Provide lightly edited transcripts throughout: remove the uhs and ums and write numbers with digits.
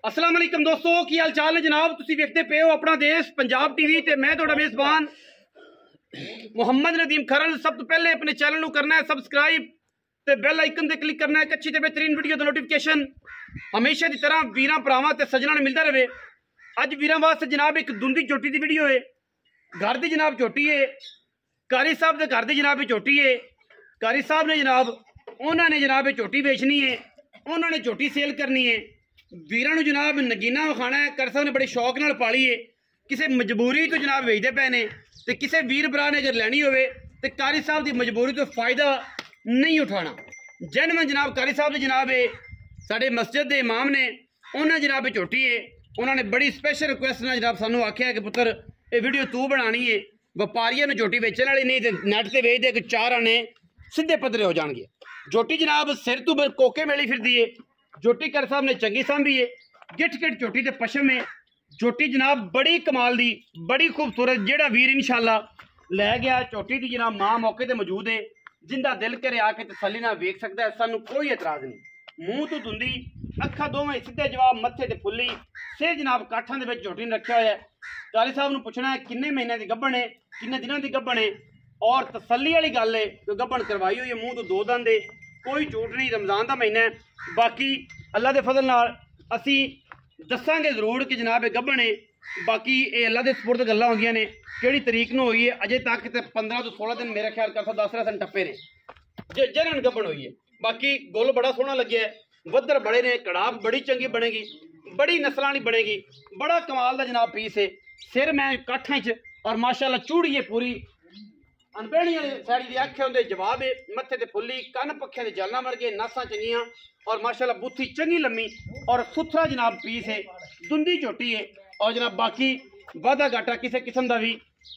अस्सलाम वालेकुम दोस्तों, की हाल चाल है जनाब। तुसी देखते पे हो अपना देश पंजाब टीवी ते मैं तुहाडा मेज़बान मुहम्मद नदीम खरल। सब तो पहले अपने चैनल को करना है सबसक्राइब ते बेल आइकन ते क्लिक करना है एक अच्छी ते बेहतरीन वीडियो दा नोटिफिकेशन हमेशा की तरह वीरां भरावां ते सज्जनां नूं मिलदा रहे। अज वीरां वास्ते जनाब एक दुंदी झोटी की वीडियो है। घर की जनाब झोटी है, कारी साहब के घर की जनाब झोटी है। कारी साहब ने जनाब उन्होंने जनाब झोटी बेचनी है, उन्होंने झोटी सेल करनी है। वीरां नूं जनाब नगीना विखाना है। कारी साहब ने बड़े शौक नाल पाली है, किसी मजबूरी तो जनाब वेचते पे ने ते किसी वीर भरा ने अगर लैनी होवे ते कारी साहब की मजबूरी तो फायदा नहीं उठाना। जैनवन जनाब कारी साहब ने जनाब साडे मस्जिद के इमाम ने उन्होंने जनाब झोटी है। उन्होंने बड़ी स्पैशल रिक्वेस्ट ने जनाब सानू आख्या कि पुत्र ये वीडियो तू बनानी है। व्यापारियों ने झोटी बेचने वाली नहीं तो नैट से वेचते कि चार आने सीधे पद्धरे हो जाएंगे। झोटी जनाब सिर तू कोके मेली फिरती है। झोटी कारी साहब ने चंगी सांभी है, गिठ गिठ झोटी ते पशम है। झोटी जनाब बड़ी कमाल दी, बड़ी खूबसूरत। जेड़ा वीर इंशाअल्लाह लै गया झोटी की जनाब मां मौके ते मौजूद है। जिंदा दिल करे आके तसल्ली नाल वेख सकता है, सानू कोई एतराज नहीं। मूँह तो धुंदी, अखा दोवें सीधे जवाब, मत्थे ते फुल्ली, सिर जनाब काठां दे विच झोटी ने रखा होया है। कारी साहब नूं पुछना है किन्ने महीने दी गब्बण है, किन्ने दिनां दी गब्बण है और तसल्ली वाली गल है कि गब्बण करवाई हुई है। मूँह तो दो दंद है, कोई झूठ नहीं। रमज़ान का महीना है, बाकी अल्लाह के फजल नाल असी दसांगे जरूर कि जनाब ये गब्बण है। बाकी ये अल्लाह के सपुर्द गल्लां होंदियां ने। किहड़ी तरीक नूं होई है अजे तक ते 15 तो 16 दिन मेरे ख्याल कर 10 दिन टप्पे ने जनन गब्बण हुई है। बाकी गुल बड़ा सोहना लग्या है, वद्दर बड़े ने, कड़ाप बड़ी चंगी बनेगी, बड़ी नस्ल वाली बनेगी। बड़ा कमाल का जनाब पीस है। सिर मैं काठां च और माशाअल्लाह चूड़ी है पूरी अनबेड़ी वाली साड़ी की अख होंदे जवाब है। मत्थे ते फुल्ली, कन पक्खे दे जालना वर्गे, नासां चंगियां और माशाअल्लाह बुत्थी चंगी लम्मी और सुथरा जनाब पीस है। दुंदी झोटी है और जनाब बाकी वाधा घाटा किसी किस्म का भी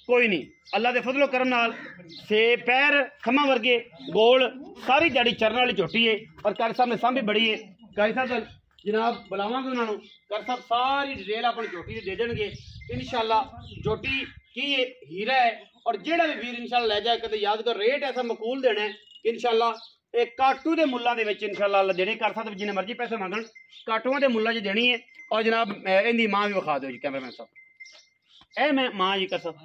कोई नहीं। अल्लाह के फजलो करम नाल से पैर खम्मा वर्गे गोल सारी जड़ी चरण वाली झोटी है। और कारी साहब ने सांभी बड़ी है। कारी साहब जनाब बुलावांगे उन्होंने, कारी साहब सारी डिटेल अपनी झोटी दे देंगे इंशाअल्लाह। झोटी की हीरा है और जेड़ा भी वीर इंशाअल्लाह लै जाए कदे याद कर रेट ऐसा मकूल देना है इंशाअल्लाह। एक काटू के मुल्लां दे विच इंशाअल्लाह देने कर सकते, जिन्ने मर्जी पैसे मंगन काटुआं के मुल्लां च देनी है। और जनाब इहदी मां भी विखा दो जी कैमरामैन साहब, ए मैं मां जी कर साहब,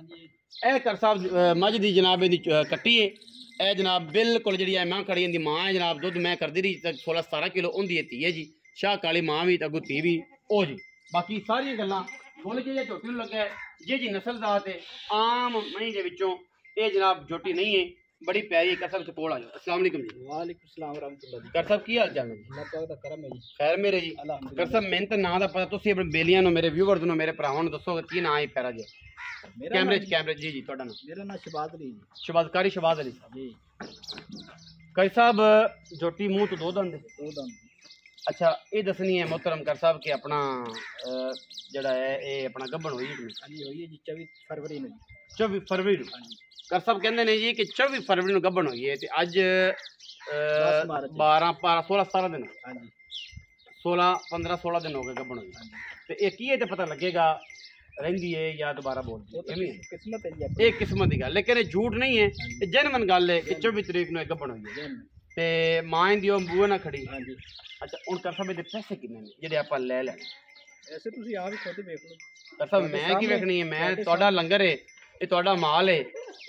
ए कर साहब मझ दी जनाब इहदी कट्टी है। ए जनाब बिल्कुल जी मां खड़ी इहदी मां है जनाब। दुध मैं करती रही 16-17 किलो उहदी धी है जी। शाह काली मां भी अगू धी भी ओ जी। बाकी सारिया गल्लां बोल के झोटी लगे जे जी नस्ल जात है आम मई के विचों ये जनाब झोटी नहीं है, बड़ी प्यारी। कर साहब कोल आ जाओ। अस्सलाम वालेकुम जी। वालेकुम सलाम व रहमतुल्लाह जी। कर साहब की हाल चाल है जी? अल्लाह पाक दा करम है जी। खैर मेरे जी। कर साहब मैंने तो नाम का पता, तुसी अपने बेलियां नो मेरे व्यूअर्स नो मेरे भरावां नो दसो की नाम है प्यारा जी? कैमरे जी जी तुहाडा नाम? मेरा नाम शबाज अली जी। शबाज कारी शबाज अली साहब जी। कारी साहब झोटी मुंह तो दो दंद है। दो दंद। अच्छा ये दसनी है मोहतरम कर साहब कि अपना जड़ा है ये अपना गब्बण हुई है? हाँ जी हुई है जी 24 फरवरी में। 24 फरवरी नूं कर साहब कहंदे ने जी कि 24 फरवरी नूं गब्बण हुई है ते अज 12 16 17 दिन। हाँ जी 15 16 दिन हो गए गब्बण हुई। तो ये की है तो पता लगेगा रही है या दोबारा बोलती है? किस्मत है जी, एक किस्मत की गल, लेकिन ये झूठ नहीं है, जनमन गल है कि 24 तरीक नूं गब्बण हुई है ते मां दी बूहे ना खड़ी। हाँ जी। अच्छा हुण कर साहब दे पैसे किन्ने ने जेडे आपां ले लैणे? ऐसे तुसी आप ही खुद देख लो कर साहब मैं की वेखनी है, मैं तुहाडा लंगर है, ये तुहाडा माल है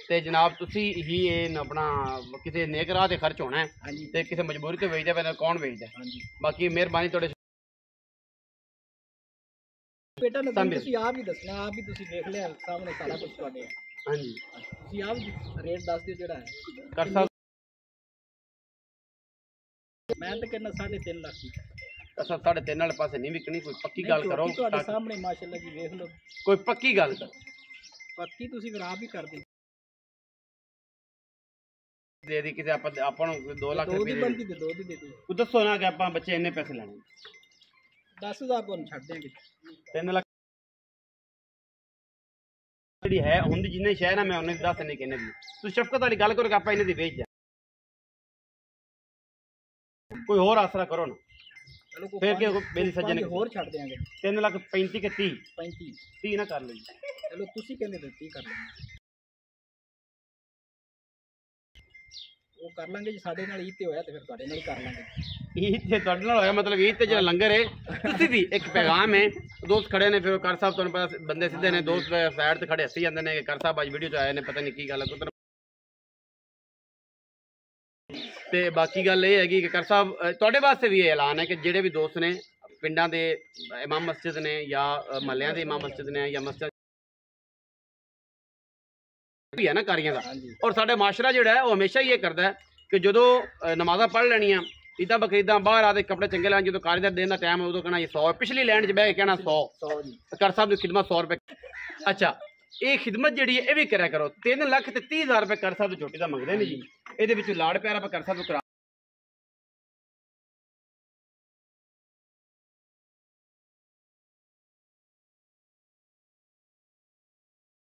ते जनाब तुसी ही अपना किसी नेक राह ते खर्च होना है ते किसी मजबूरी तो वेचदा पे कौन वेचदा है। बाकी मेहरबानी तुहाडे बेटा ने तुसी आप ही दसना, आप ही तुसी देख लिया सामने सारा कुछ तुहाडे है। हां जी तुसी आप रेट दस दियो जेड़ा है। कर साहब मैं तो कहना 3.5 लाख की। अच्छा 3.5 वाले पासे नहीं विकनी, कोई पक्की गल करो। तुहाडे सामने माशाअल्लाह जी देख लो, कोई पक्की गल कर। पक्की तुसी फिर आप ही कर दे दे दी किसी आपन 2 लाख रुपए रुपए बनती दे दो दी दे दो। दसो ना कि आप बच्चे इन्ने पैसे लेने 10,000 को छड़ देंगे। 3 लाख जी है हुंदी जिन्ने शहर ना मैं उन्हें दस नहीं कहने दी। तू शफकत वाली गल करो कि आप इन्हें दी बेच जा, कोई और आसरा करो ना। फिर क्या मेरी सज्जन होर छड़ देंगे 3 लाख 35 के 30 30 ना कर लो। चलो तुसी कहंदे 30 कर लेंगे। ਉਹ ਕਰ ਲਾਂਗੇ ਜੇ ਸਾਡੇ ਨਾਲ ਈਦ ਤੇ ਹੋਇਆ ਤੇ ਫਿਰ ਤੁਹਾਡੇ ਨਾਲ ਹੀ ਕਰ ਲਾਂਗੇ। ਈਦ ਤੇ ਤੁਹਾਡੇ ਨਾਲ ਹੋਇਆ ਮਤਲਬ ਈਦ ਤੇ ਜਿਹੜਾ ਲੰਗਰ ਹੈ ਤੁਸੀਂ ਵੀ ਇੱਕ ਪੈਗਾਮ ਹੈ। ਦੋਸਤ ਖੜੇ ਨੇ, ਫਿਰ ਕਰ ਸਾਹਿਬ ਤੁਹਾਨੂੰ ਪਤਾ ਬੰਦੇ ਸਿੱਧੇ ਨੇ, ਦੋਸਤ ਸਾਈਡ ਤੇ ਖੜੇ ਹੱਸੀ ਜਾਂਦੇ ਨੇ ਕਿ ਕਰ ਸਾਹਿਬ ਅੱਜ ਵੀਡੀਓ 'ਚ ਆਏ ਨੇ, ਪਤਾ ਨਹੀਂ ਕੀ ਗੱਲ ਹੈ। ਤੇ ਬਾਕੀ ਗੱਲ ਇਹ ਹੈਗੀ ਕਿ ਕਰ ਸਾਹਿਬ ਤੁਹਾਡੇ ਵਾਸਤੇ ਵੀ ਇਹ ਐਲਾਨ ਹੈ ਕਿ ਜਿਹੜੇ ਵੀ ਦੋਸਤ ਨੇ ਪਿੰਡਾਂ ਦੇ ਇਮਾਮ ਮਸਜਿਦ ਨੇ ਜਾਂ ਮਹੱਲਿਆਂ ਦੇ ਇਮਾਮ ਮਸਜਿਦ ਨੇ ਜਾਂ ਮਸਜਿਦ ਵੀ ਹੈ ਨਾ ਕਾਰੀਆਂ ਦਾ, ਔਰ ਸਾਡਾ ਮਾਸ਼ਰਾ ਜਿਹੜਾ ਹੈ ਉਹ ਹਮੇਸ਼ਾ ਹੀ ਇਹ ਕਰਦਾ ਹੈ ਕਿ ਜਦੋਂ ਨਮਾਜ਼ਾਂ ਪੜ੍ਹ ਲੈਣੀਆਂ ਈਦਾਂ ਬਕਰੀਦਾਂ ਬਾਹਰ ਆ ਕੇ ਕੱਪੜੇ ਚੰਗੇ ਲੈਣ, ਜਦੋਂ ਕਾਰੀ ਦਾ ਦੇਣ ਦਾ ਟਾਈਮ ਉਦੋਂ ਕਹਿਣਾ ਇਹ 100, ਪਿਛਲੀ ਲੈਣ 'ਚ ਬਹਿ ਕੇ ਕਹਿਣਾ 100 ਕਰ ਸਾਹਿਬ ਦੀ ਖਿਦਮਤ 100 ਰੁਪਏ। ਅੱਛਾ ਇਹ ਖਿਦਮਤ ਜਿਹੜੀ ਹੈ ਇਹ ਵੀ ਕਰਿਆ ਕਰੋ। 3,30,000 ਰੁਪਏ ਕਰ ਸਾਹਿਬ ਦੀ ਛੋਟੀ ਦਾ ਮੰਗਦੇ ਨੇ ਜੀ, ਇਹਦੇ ਵਿੱਚ ਲਾੜ ਪਿਆਰਾ ਆਪਾਂ ਕਰ ਸਾਹਿਬ ਨੂੰ ਕਰਾ